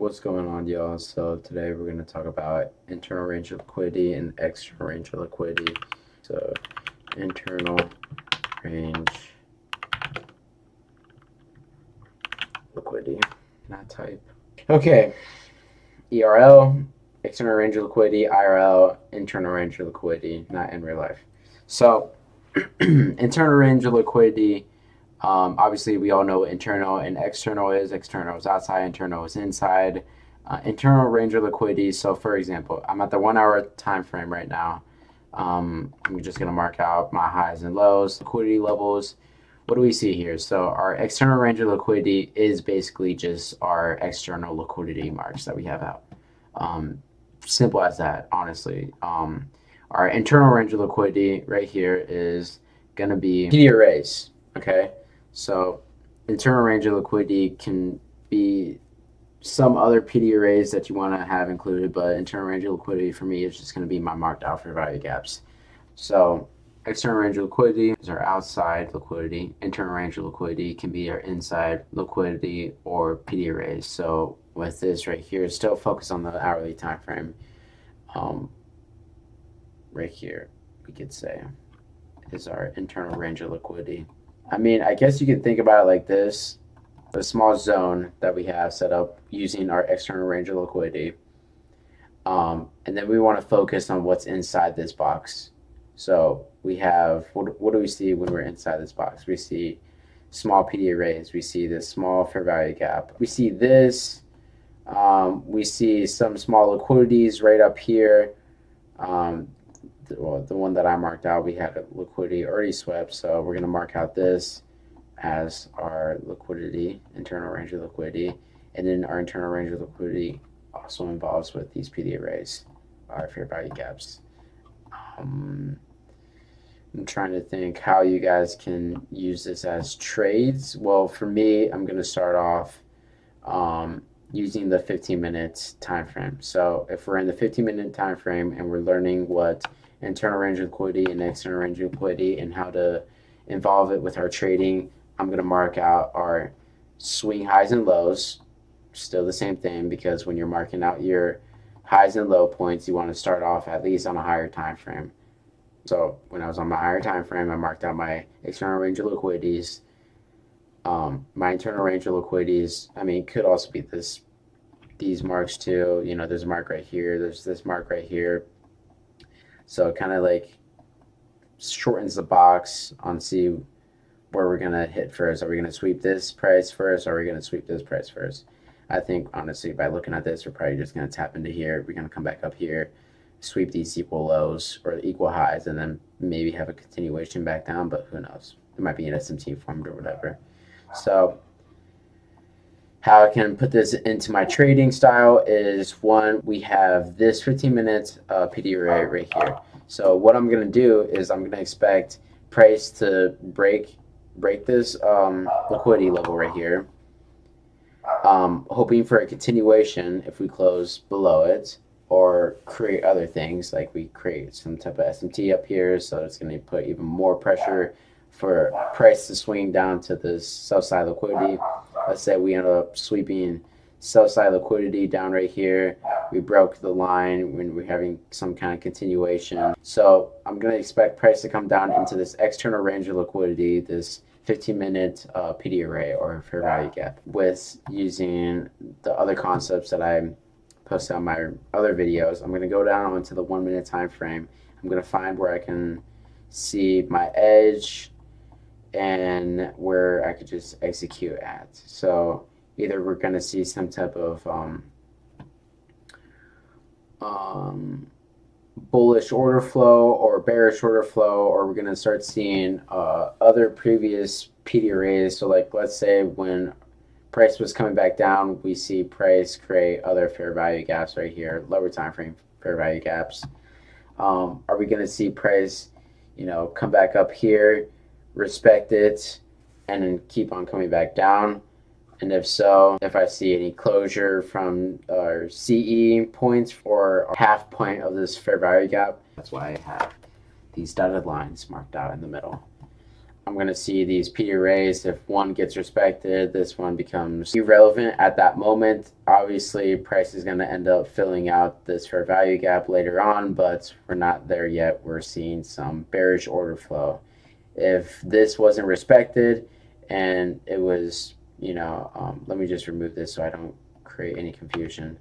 What's going on, y'all? So today we're going to talk about internal range of liquidity and external range of liquidity. So internal range liquidity. Can I type? Okay. ERL, external range of liquidity, IRL, internal range of liquidity, not in real life. So internal range of liquidity. Obviously, we all know what internal and external is. External is outside, internal is inside. Internal range of liquidity. So, for example, I'm at the 1 hour time frame right now. I'm just going to mark out my highs and lows, liquidity levels. What do we see here? So, our external range of liquidity is basically just our external liquidity marks that we have out. Simple as that, honestly. Our internal range of liquidity right here is going to be PD arrays. Okay. So internal range of liquidity can be some other PD arrays that you want to have included, but internal range of liquidity for me is just going to be my marked out fair value gaps. So external range of liquidity is our outside liquidity. Internal range of liquidity can be our inside liquidity or PD arrays. So with this right here, still focus on the hourly time frame. Right here, we could say is our internal range of liquidity. I mean, I guess you could think about it like this: a small zone that we have set up using our external range of liquidity. And then we want to focus on what's inside this box. So we have, what do we see when we're inside this box? We see small PD arrays. We see this small fair value gap. We see this. We see some small liquidities right up here. The one that I marked out, we had a liquidity already swept, so we're going to mark out this as our liquidity, internal range of liquidity, and then our internal range of liquidity also involves with these PD arrays, our fair value gaps. I'm trying to think how you guys can use this as trades. Well, for me, I'm going to start off using the 15-minute time frame. So if we're in the 15-minute time frame and we're learning what internal range of liquidity and external range of liquidity and how to involve it with our trading, I'm going to mark out our swing highs and lows. Still the same thing, because when you're marking out your highs and low points, you want to start off at least on a higher time frame. So when I was on my higher time frame, I marked out my external range of liquidities. My internal range of liquidities, I mean, could also be these marks too. You know, there's a mark right here. There's this mark right here. So it kind of like shortens the box on see where we're going to hit first. Are we going to sweep this price first? Or are we going to sweep this price first? I think, honestly, by looking at this, we're probably just going to tap into here. We're going to come back up here, sweep these equal lows or equal highs, and then maybe have a continuation back down, but who knows? It might be an SMT formed or whatever. So how I can put this into my trading style is, one, we have this 15 minutes PD array right here. So what I'm going to do is I'm going to expect price to break this liquidity level right here, hoping for a continuation if we close below it, or create other things like we create some type of SMT up here, so it's going to put even more pressure for price to swing down to this sell side liquidity. Let's say we end up sweeping sell side liquidity down right here. We broke the line when we're having some kind of continuation. So I'm going to expect price to come down into this external range of liquidity, this 15-minute PD array or fair value gap, with using the other concepts that I posted on my other videos. I'm going to go down onto the 1 minute time frame. I'm going to find where I can see my edge and where I could just execute at. So either we're going to see some type of bullish order flow or bearish order flow, or we're going to start seeing other previous PD arrays. So like, let's say when price was coming back down, we see price create other fair value gaps right here, lower time frame fair value gaps. Are we going to see price, come back up here, respect it, and then keep on coming back down? And if so, if I see any closure from our CE points or half point of this fair value gap, that's why I have these dotted lines marked out in the middle. I'm going to see these PD arrays. If one gets respected, this one becomes irrelevant at that moment. Obviously, price is going to end up filling out this fair value gap later on, but we're not there yet. We're seeing some bearish order flow. If this wasn't respected and it was, let me just remove this so I don't create any confusion.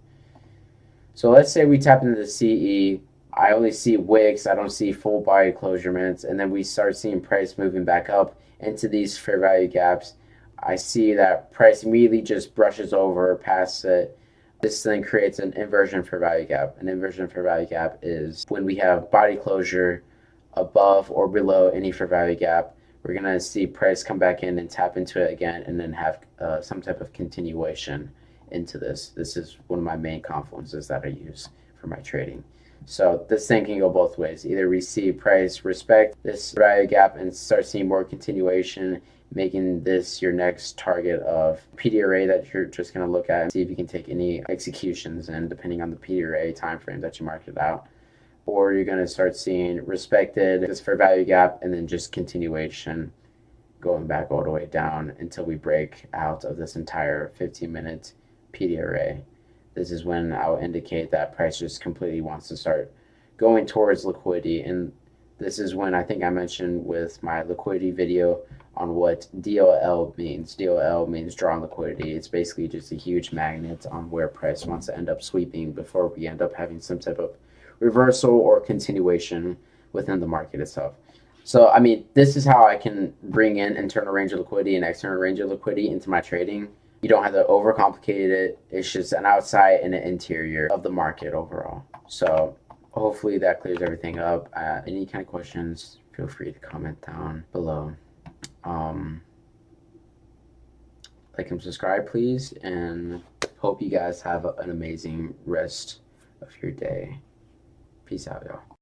So let's say we tap into the CE. I only see wicks. I don't see full body closure minutes. And then we start seeing price moving back up into these fair value gaps. I see that price immediately just brushes over past it. This then creates an inversion fair value gap. An inversion fair value gap is when we have body closure above or below any fair value gap. We're going to see price come back in and tap into it again and then have some type of continuation into this. This is one of my main confluences that I use for my trading. So this thing can go both ways. Either we see price respect this value gap and start seeing more continuation, making this your next target of PD array that you're just going to look at and see if you can take any executions, and depending on the PD array time frame that you marked it out. Or you're going to start seeing respected this fair value gap and then just continuation going back all the way down until we break out of this entire 15-minute PD array. This is when I'll indicate that price just completely wants to start going towards liquidity. And this is when I think I mentioned with my liquidity video on what DOL means. DOL means drawn liquidity. It's basically just a huge magnet on where price wants to end up sweeping before we end up having some type of reversal or continuation within the market itself. So, I mean, this is how I can bring in internal range of liquidity and external range of liquidity into my trading. You don't have to overcomplicate it. It's just an outside and an interior of the market overall. So hopefully that clears everything up. Any kind of questions, feel free to comment down below. Like and subscribe, please, and hope you guys have an amazing rest of your day. Peace out, y'all.